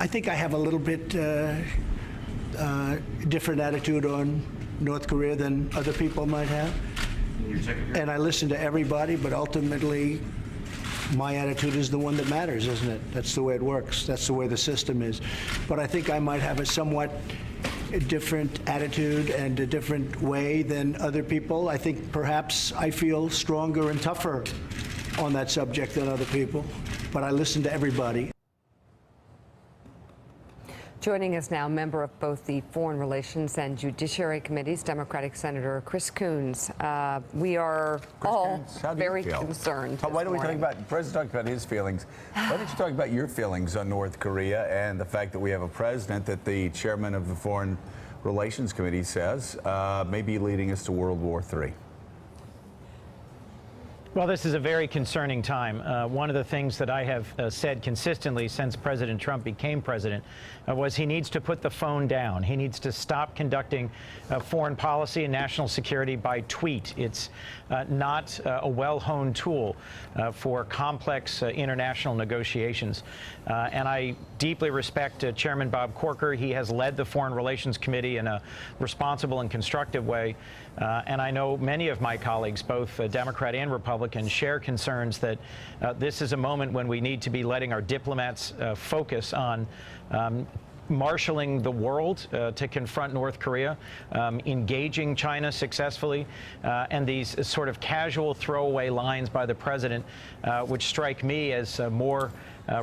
I think I have a little bit different attitude on North Korea than other people might have. And I listen to everybody, but ultimately, my attitude is the one that matters, isn't it? That's the way it works. That's the way the system is. But I think I might have a somewhat different attitude and a different way than other people. I think perhaps I feel stronger and tougher on that subject than other people, but I listen to everybody. Joining us now, member of both the Foreign Relations and Judiciary Committees, Democratic Senator Chris Coons. We are all very concerned. Why don't we talk about, the President talked about his feelings. Why don't you talk about your feelings on North Korea and the fact that we have a president that the chairman of the Foreign Relations Committee says may be leading us to World War III? Well, this is a very concerning time. One of the things that I have said consistently since President Trump became president was he needs to put the phone down. He needs to stop conducting foreign policy and national security by tweet. It's not a well-honed tool for complex international negotiations. And I deeply respect Chairman Bob Corker. He has led the Foreign Relations Committee in a responsible and constructive way. And I know many of my colleagues, both Democrat and Republican, share concerns that this is a moment when we need to be letting our diplomats focus on marshaling the world to confront North Korea, engaging China successfully, and these sort of casual throwaway lines by the president, which strike me as more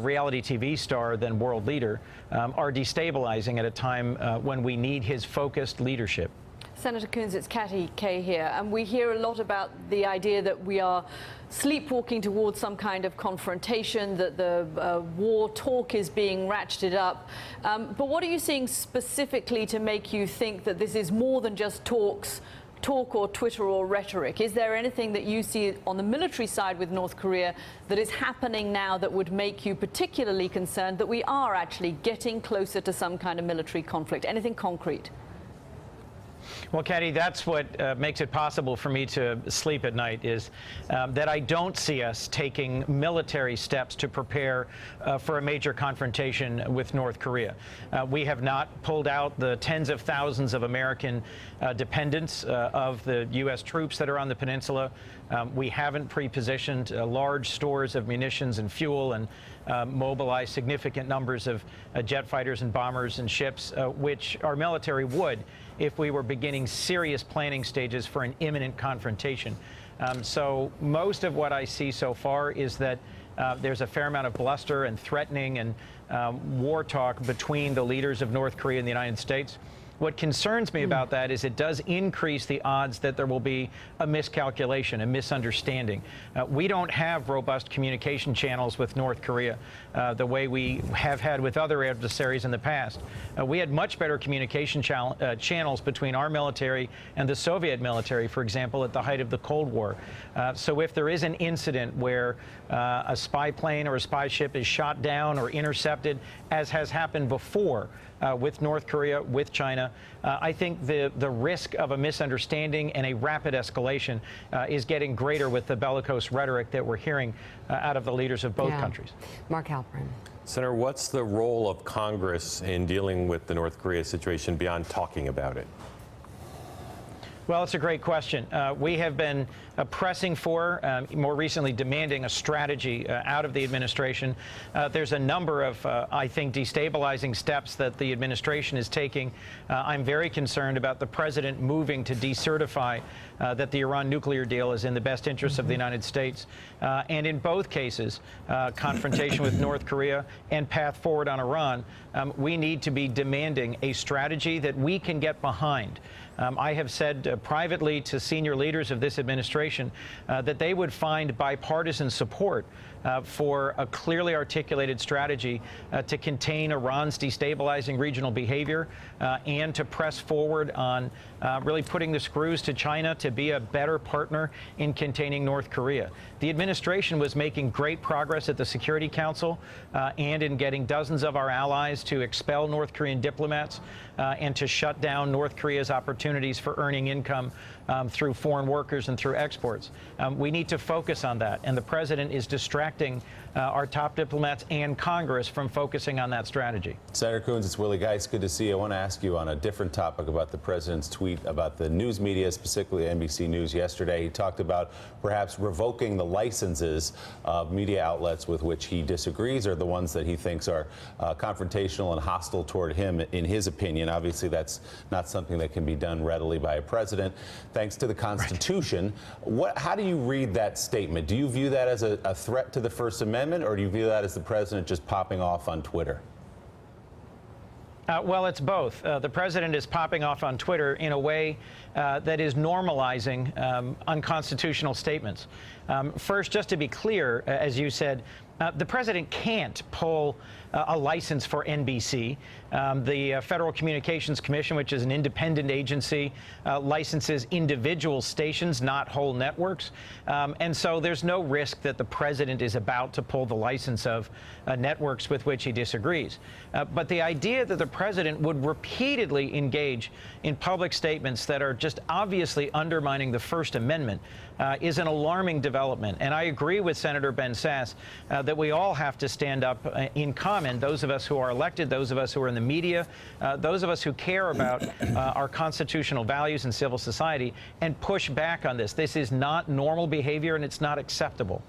reality TV star than world leader, are destabilizing at a time when we need his focused leadership. Senator Coons, it's Katty Kay here, and we hear a lot about the idea that we are sleepwalking towards some kind of confrontation, that the war talk is being ratcheted up. But what are you seeing specifically to make you think that this is more than just talk or Twitter or rhetoric? Is there anything that you see on the military side with North Korea that is happening now that would make you particularly concerned that we are actually getting closer to some kind of military conflict? Anything concrete? Well, Katty, that's what makes it possible for me to sleep at night, is that I don't see us taking military steps to prepare for a major confrontation with North Korea. We have not pulled out the tens of thousands of American dependents of the U.S. troops that are on the peninsula. We haven't pre-positioned large stores of munitions and fuel and mobilized significant numbers of jet fighters and bombers and ships, which our military would if we were beginning serious planning stages for an imminent confrontation. So most of what I see so far is that there's a fair amount of bluster and threatening and war talk between the leaders of North Korea and the United States. What concerns me about that is it does increase the odds that there will be a miscalculation, a misunderstanding. We don't have robust communication channels with North Korea the way we have had with other adversaries in the past. We had much better communication channels between our military and the Soviet military, for example, at the height of the Cold War. So if there is an incident where a spy plane or a spy ship is shot down or intercepted, as has happened before, with North Korea, with China, I think the risk of a misunderstanding and a rapid escalation is getting greater with the bellicose rhetoric that we're hearing out of the leaders of both countries. Mark Halperin. Senator, what's the role of Congress in dealing with the North Korea situation beyond talking about it? Well, it's a great question. We have been pressing for, more recently demanding a strategy out of the administration. There's a number of, I think, destabilizing steps that the administration is taking. I'm very concerned about the president moving to decertify that the Iran nuclear deal is in the best interest of the United States. And in both cases, confrontation with North Korea and path forward on Iran, we need to be demanding a strategy that we can get behind. I have said privately to senior leaders of this administration that they would find bipartisan support for a clearly articulated strategy to contain Iran's destabilizing regional behavior and to press forward on really putting the screws to China to be a better partner in containing North Korea. The administration was making great progress at the Security Council and in getting dozens of our allies to expel North Korean diplomats and to shut down North Korea's opportunities for earning income through foreign workers and through exports. We need to focus on that, and the president is distracted distracting our top diplomats and Congress from focusing on that strategy. Senator Coons, it's Willie Geist. Good to see you. I want to ask you on a different topic about the president's tweet about the news media, specifically NBC News yesterday. He talked about perhaps revoking the licenses of media outlets with which he disagrees, or the ones that he thinks are confrontational and hostile toward him, in his opinion. Obviously, that's not something that can be done readily by a president, thanks to the Constitution. How do you read that statement? Do you view that as a threat to the First Amendment, or do you view that as the president just popping off on Twitter? Well, it's both. The president is popping off on Twitter in a way that is normalizing unconstitutional statements. First, just to be clear, as you said, the president can't pull a license for NBC. The Federal Communications Commission, which is an independent agency, licenses individual stations, not whole networks. And so there's no risk that the president is about to pull the license of networks with which he disagrees. But the idea that the president would repeatedly engage in public statements that are just obviously undermining the First Amendment is an alarming development. And I agree with Senator Ben Sasse that we all have to stand up in common, those of us who are elected, those of us who are in the media, those of us who care about our constitutional values and civil society, and push back on this. This is not normal behavior, and it's not acceptable.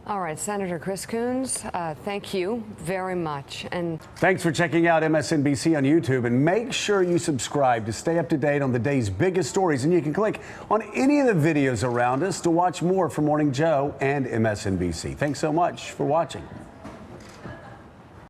All right, Senator Chris Coons, thank you very much. And thanks for checking out MSNBC on YouTube, and make sure you subscribe to stay up to date on the day's biggest stories. And you can click on any of the videos around us to watch more from Morning Joe and MSNBC. Thanks so much for watching.